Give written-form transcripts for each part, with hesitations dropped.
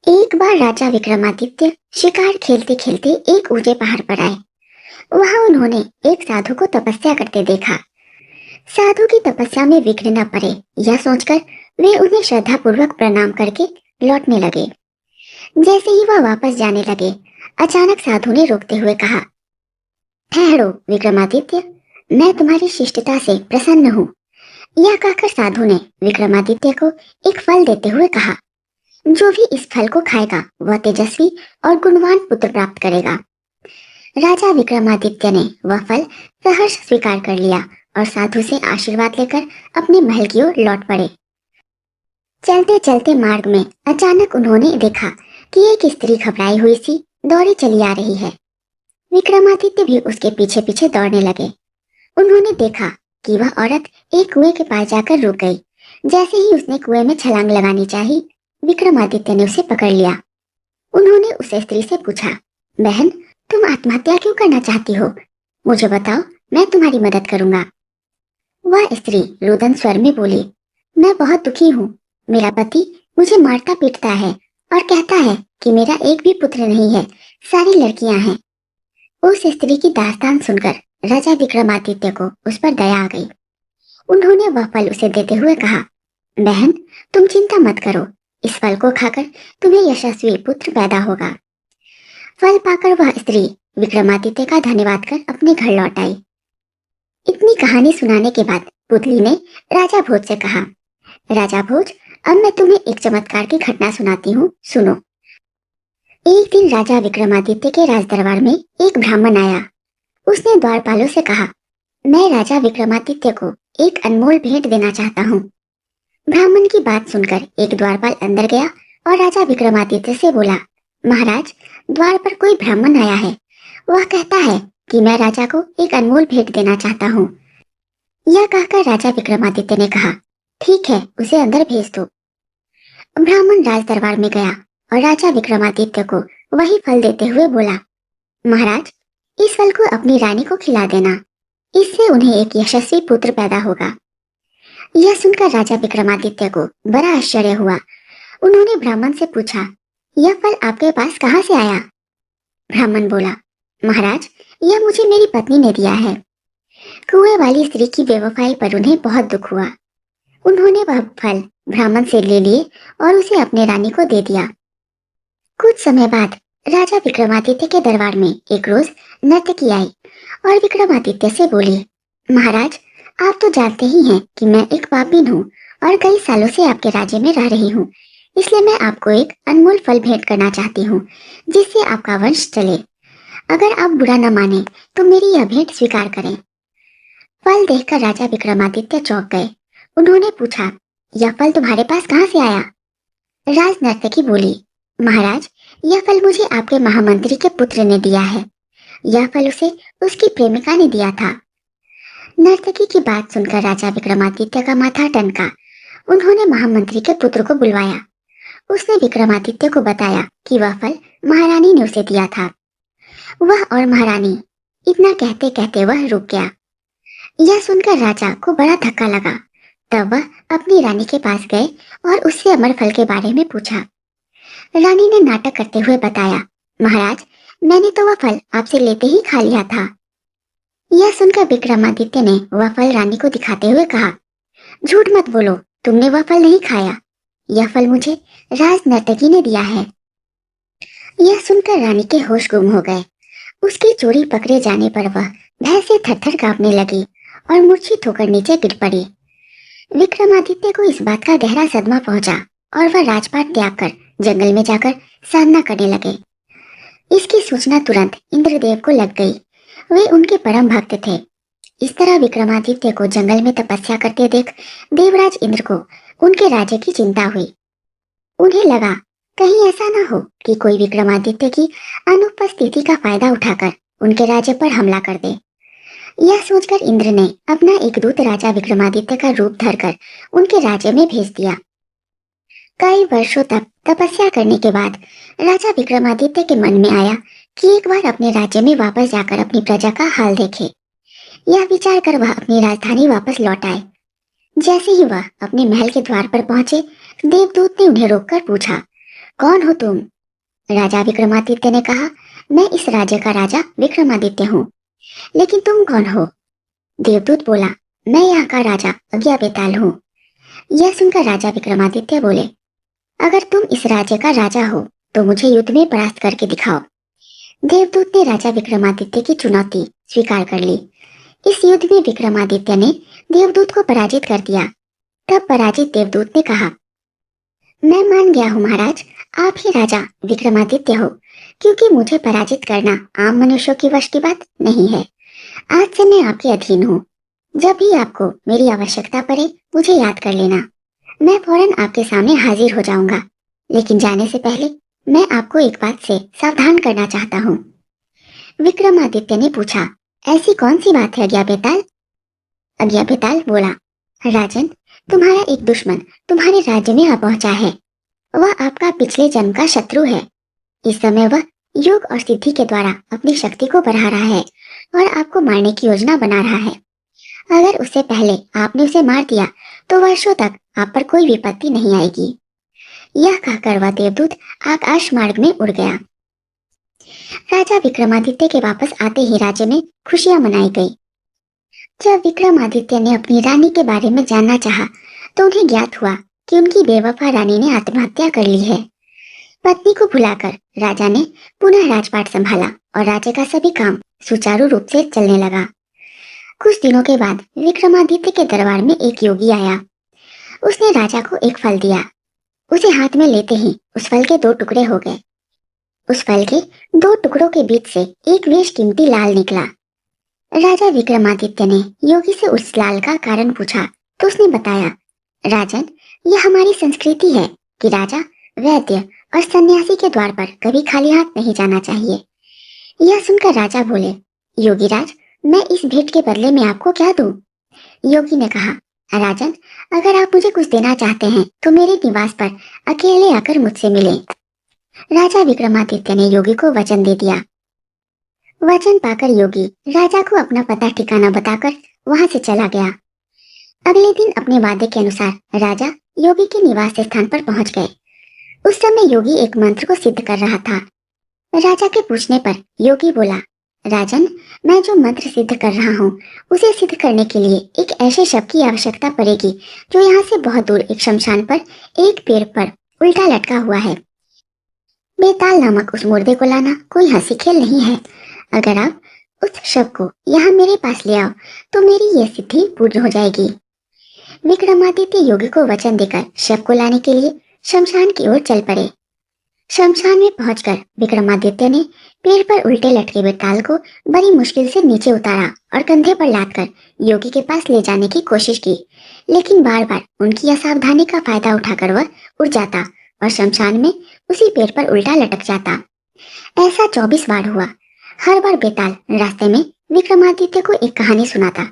एक बार राजा विक्रमादित्य शिकार खेलते खेलते एक ऊंचे पहाड़ पर आए। वहां उन्होंने एक साधु को तपस्या करते देखा। साधु की तपस्या में विघ्न न पड़े, यह सोचकर वे उन्हें श्रद्धा पूर्वक प्रणाम करके लौटने लगे। जैसे ही वह वापस जाने लगे, अचानक साधु ने रोकते हुए कहा, ठहरो विक्रमादित्य, मैं तुम्हारी शिष्टता से प्रसन्न हूँ। यह कहकर साधु ने विक्रमादित्य को एक फल देते हुए कहा, जो भी इस फल को खाएगा वह तेजस्वी और गुणवान पुत्र प्राप्त करेगा। राजा विक्रमादित्य ने वह फल सहर्ष स्वीकार कर लिया और साधु से आशीर्वाद लेकर अपने महल की ओर लौट पड़े। चलते चलते मार्ग में अचानक उन्होंने देखा कि एक स्त्री घबराई हुई सी दौड़ी चली आ रही है। विक्रमादित्य भी उसके पीछे पीछे दौड़ने लगे। उन्होंने देखा कि वह औरत एक कुएं के पास जाकर रुक गई। जैसे ही उसने कुएं में छलांग लगानी चाही, विक्रमादित्य ने उसे पकड़ लिया। उन्होंने उस स्त्री से पूछा, बहन, तुम आत्महत्या क्यों करना चाहती हो? मुझे बताओ, मैं तुम्हारी मदद करूंगा। वह स्त्री रुदन स्वर में बोली, मैं बहुत दुखी हूँ। मेरा पति मुझे मारता पीटता है और कहता है कि मेरा एक भी पुत्र नहीं है, सारी लड़कियां हैं। उस स्त्री की दास्तान सुनकर राजा विक्रमादित्य को उस पर दया आ गई। उन्होंने वह फल उसे देते हुए कहा, बहन, तुम चिंता मत करो, इस फल को खाकर तुम्हें यशस्वी पुत्र पैदा होगा। फल पाकर वह स्त्री विक्रमादित्य का धन्यवाद कर अपने घर लौट आई। इतनी कहानी सुनाने के बाद पुतली ने राजा भोज से कहा, राजा भोज, अब मैं तुम्हें एक चमत्कार की घटना सुनाती हूँ, सुनो। एक दिन राजा विक्रमादित्य के राजदरबार में एक ब्राह्मण आया। उसने द्वारपालों से कहा, मैं राजा विक्रमादित्य को एक अनमोल भेंट देना चाहता हूँ। ब्राह्मण की बात सुनकर एक द्वारपाल अंदर गया और राजा विक्रमादित्य से बोला, महाराज, द्वार पर कोई ब्राह्मण आया है। वह कहता है कि मैं राजा को एक अनमोल भेंट देना चाहता हूँ। यह कहकर राजा विक्रमादित्य ने कहा, ठीक है, उसे अंदर भेज दो। ब्राह्मण राज दरबार में गया और राजा विक्रमादित्य को वही फल देते हुए बोला, महाराज, इस फल को अपनी रानी को खिला देना, इससे उन्हें एक यशस्वी पुत्र पैदा होगा। यह सुनकर राजा विक्रमादित्य को बड़ा आश्चर्य हुआ। उन्होंने ब्राह्मण से पूछा, यह फल आपके पास कहाँ से आया? ब्राह्मण बोला, महाराज, यह मुझे मेरी पत्नी ने दिया है। कुएं वाली स्त्री की बेवफाई पर उन्हें बहुत दुख हुआ। उन्होंने वह फल ब्राह्मण से ले लिए और उसे अपने रानी को दे दिया। कुछ समय बाद राजा विक्रमादित्य के दरबार में एक रोज नर्तकी आई और विक्रमादित्य से बोली, महाराज, आप तो जानते ही हैं कि मैं एक पापीन हूँ और कई सालों से आपके राज्य में रह रही हूँ, इसलिए मैं आपको एक अनमोल फल भेंट करना चाहती हूँ, जिससे आपका वंश चले। अगर आप बुरा न माने तो मेरी यह भेंट स्वीकार करें। फल देखकर राजा विक्रमादित्य चौंक गए। उन्होंने पूछा, यह फल तुम्हारे पास कहाँ से आया? राज नर्तकी बोली, महाराज, यह फल मुझे आपके महामंत्री के पुत्र ने दिया है। यह फल उसे उसकी प्रेमिका ने दिया था। नर्तकी की बात सुनकर राजा विक्रमादित्य का माथा टनका। उन्होंने महामंत्री के पुत्र को बुलवाया। उसने विक्रमादित्य को बताया कि वह फल महारानी ने उसे दिया था। वह और महारानी, इतना कहते कहते वह रुक गया। यह सुनकर राजा को बड़ा धक्का लगा। तब वह अपनी रानी के पास गए और उससे अमर फल के बारे में पूछा। रानी ने नाटक करते हुए बताया, महाराज, मैंने तो वह फल आपसे लेते ही खा लिया था। यह सुनकर विक्रमादित्य ने वह फल रानी को दिखाते हुए कहा, झूठ मत बोलो, तुमने वह फल नहीं खाया। यह फल मुझे राज नर्तकी ने दिया है। यह सुनकर रानी के होश गुम हो गए। उसकी चोरी पकड़े जाने पर वह भय से थरथर कांपने लगी और मूर्छित होकर नीचे गिर पड़ी। विक्रमादित्य को इस बात का गहरा सदमा पहुंचा और वह राजपाट त्याग कर जंगल में जाकर साधना करने लगे। इसकी सूचना तुरंत इंद्रदेव को लग गई। वे उनके परम भक्त थे। इस तरह विक्रमादित्य को जंगल में तपस्या करते देख देवराज इंद्र को उनके राज्य की चिंता हुई। उन्हें लगा, कहीं ऐसा न हो कि कोई विक्रमादित्य की अनुपस्थिति का फायदा उठाकर उनके राज्य पर हमला कर दे। यह सोचकर इंद्र ने अपना एक दूत राजा विक्रमादित्य का रूप धरकर उनके राज्य में भेज दिया। कई वर्षों तक तपस्या करने के बाद राजा विक्रमादित्य के मन में आया कि एक बार अपने राज्य में वापस जाकर अपनी प्रजा का हाल देखे। यह विचार कर वह अपनी राजधानी वापस लौट आए। जैसे ही वह अपने महल के द्वार पर पहुंचे, देवदूत ने उन्हें रोककर पूछा, कौन हो तुम? राजा विक्रमादित्य ने कहा, मैं इस राज्य का राजा विक्रमादित्य हूँ। लेकिन तुम कौन हो? देवदूत बोला, मैं यहाँ का राजा अज्ञाबेताल हूँ। यह सुनकर राजा विक्रमादित्य बोले, अगर तुम इस राज्य का राजा हो तो मुझे युद्ध में परास्त करके दिखाओ। देवदूत ने राजा विक्रमादित्य की चुनौती स्वीकार कर ली। इस युद्ध में विक्रमादित्य ने देवदूत को पराजित कर दिया। तब पराजित देवदूत ने कहा, मैं मान गया हूँ महाराज, आप ही राजा विक्रमादित्य हो, क्योंकि मुझे पराजित करना आम मनुष्यों की वश की बात नहीं है। आज से मैं आपके अधीन हूँ। जब भी आपको मेरी आवश्यकता पड़े मुझे याद कर लेना। मैं फौरन आपके सामने हाजिर हो जाऊंगा। लेकिन जाने से पहले मैं आपको एक बात से सावधान करना चाहता हूँ। विक्रमादित्य ने पूछा, ऐसी कौन सी बात है अज्ञाबेताल? अज्ञाबेताल बोला, राजन, तुम्हारा एक दुश्मन तुम्हारे राज्य में आ पहुंचा है। वह आपका पिछले जन्म का शत्रु है। इस समय वह योग और सिद्धि के द्वारा अपनी शक्ति को बढ़ा रहा है और आपको मारने की योजना बना रहा है। अगर उससे पहले आपने उसे मार दिया तो वर्षों तक आप पर कोई विपत्ति नहीं आएगी। यह कहकर वह देवदूत आकाश मार्ग में उड़ गया। राजा विक्रमादित्य के वापस आते ही राज्य में खुशियां मनाई गई। जब विक्रमादित्य ने अपनी रानी के बारे में जानना चाहा, तो उन्हें ज्ञात हुआ कि उनकी बेवफा रानी ने आत्महत्या कर ली है। पत्नी को भुलाकर राजा ने पुनः राजपाट संभाला और राज्य का सभी काम सुचारू रूप से चलने लगा। कुछ दिनों के बाद विक्रमादित्य के दरबार में एक योगी आया। उसने राजा को एक फल दिया। उसे हाथ में लेते ही उस फल के 2 टुकड़े हो गए। उस फल के 2 टुकड़ों के बीच से एक बेशकीमती लाल निकला। राजा विक्रमादित्य ने योगी से उस लाल का कारण पूछा तो उसने बताया, राजन, यह हमारी संस्कृति है कि राजा, वैद्य और सन्यासी के द्वार पर कभी खाली हाथ नहीं जाना चाहिए। यह सुनकर राजा बोले, योगीराज, मैं इस भेंट के बदले में आपको क्या दूं? योगी ने कहा, राजन, अगर आप मुझे कुछ देना चाहते हैं तो मेरे निवास पर अकेले आकर मुझसे मिलें। राजा विक्रमादित्य ने योगी को वचन दे दिया। वचन पाकर योगी राजा को अपना पता ठिकाना बताकर वहां से चला गया। अगले दिन अपने वादे के अनुसार राजा योगी के निवास स्थान पर पहुंच गए। उस समय योगी एक मंत्र को सिद्ध कर रहा था। राजा के पूछने पर योगी बोला, राजन, मैं जो मंत्र सिद्ध कर रहा हूँ उसे सिद्ध करने के लिए एक ऐसे शव की आवश्यकता पड़ेगी जो यहाँ से बहुत दूर एक शमशान पर एक पेड़ पर उल्टा लटका हुआ है। बेताल नामक उस मुर्दे को लाना कोई हंसी खेल नहीं है। अगर आप उस शव को यहाँ मेरे पास ले आओ तो मेरी यह सिद्धि पूर्ण हो जाएगी। विक्रमादित्य योगी को वचन देकर शव को लाने के लिए शमशान की ओर चल पड़े। शमशान में पहुंचकर विक्रमादित्य ने पेड़ पर उल्टे लटके बेताल को बड़ी मुश्किल से नीचे उतारा और कंधे पर लादकर योगी के पास ले जाने की कोशिश की, लेकिन बार बार उनकी असावधानी का फायदा उठाकर वह उड़ जाता और शमशान में उसी पेड़ पर उल्टा लटक जाता। ऐसा 24 बार हुआ। हर बार बेताल रास्ते में विक्रमादित्य को एक कहानी सुनाता।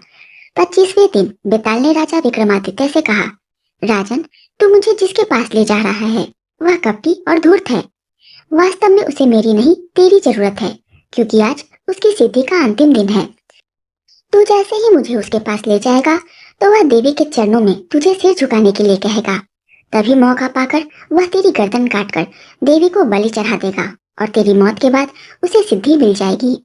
25वें दिन बेताल ने राजा विक्रमादित्य से कहा, राजन, तू मुझे जिसके पास ले जा रहा है वह कपटी और धूर्त है। वास्तव में उसे मेरी नहीं तेरी जरूरत है, क्योंकि आज उसकी सिद्धि का अंतिम दिन है। तू जैसे ही मुझे उसके पास ले जाएगा तो वह देवी के चरणों में तुझे सिर झुकाने के लिए कहेगा। तभी मौका पाकर वह तेरी गर्दन काटकर देवी को बलि चढ़ा देगा और तेरी मौत के बाद उसे सिद्धि मिल जाएगी।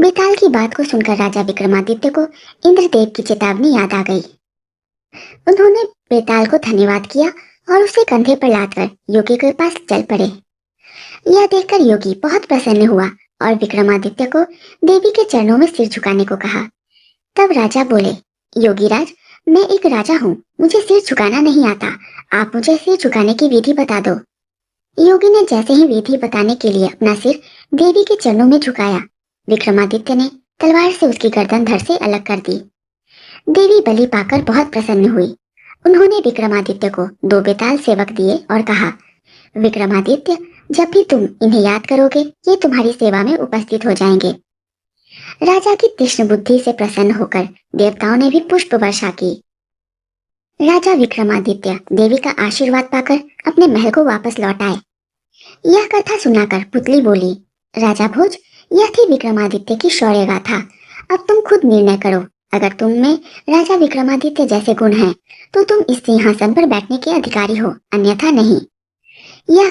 बेताल की बात को सुनकर राजा विक्रमादित्य को इंद्रदेव की चेतावनी याद आ गई। उन्होंने बेताल को धन्यवाद किया और उसे कंधे पर लादकर योगी के पास चल पड़े। यह देखकर योगी बहुत प्रसन्न हुआ और विक्रमादित्य को देवी के चरणों में सिर झुकाने को कहा। तब राजा बोले, योगीराज, मैं एक राजा हूँ, मुझे सिर झुकाना नहीं आता। आप मुझे सिर झुकाने की विधि बता दो। योगी ने जैसे ही विधि बताने के लिए अपना सिर देवी के चरणों में झुकाया, विक्रमादित्य ने तलवार से उसकी गर्दन धड़ से अलग कर दी। देवी बलि पाकर बहुत प्रसन्न हुई। उन्होंने विक्रमादित्य को 2 बेताल सेवक दिए और कहा, विक्रमादित्य, जब भी तुम इन्हें याद करोगे ये तुम्हारी सेवा में उपस्थित हो जाएंगे। राजा की तीक्ष्ण बुद्धि से प्रसन्न होकर देवताओं ने भी पुष्प वर्षा की। राजा विक्रमादित्य देवी का आशीर्वाद पाकर अपने महल को वापस लौट आए। यह कथा सुनाकर पुतली बोली, राजा भोज, यह थी विक्रमादित्य की शौर्य गाथा। अब तुम खुद निर्णय करो। अगर तुम में राजा विक्रमादित्य जैसे गुण हैं, तो तुम इस सिंहासन पर बैठने के अधिकारी हो, अन्यथा नहीं। यह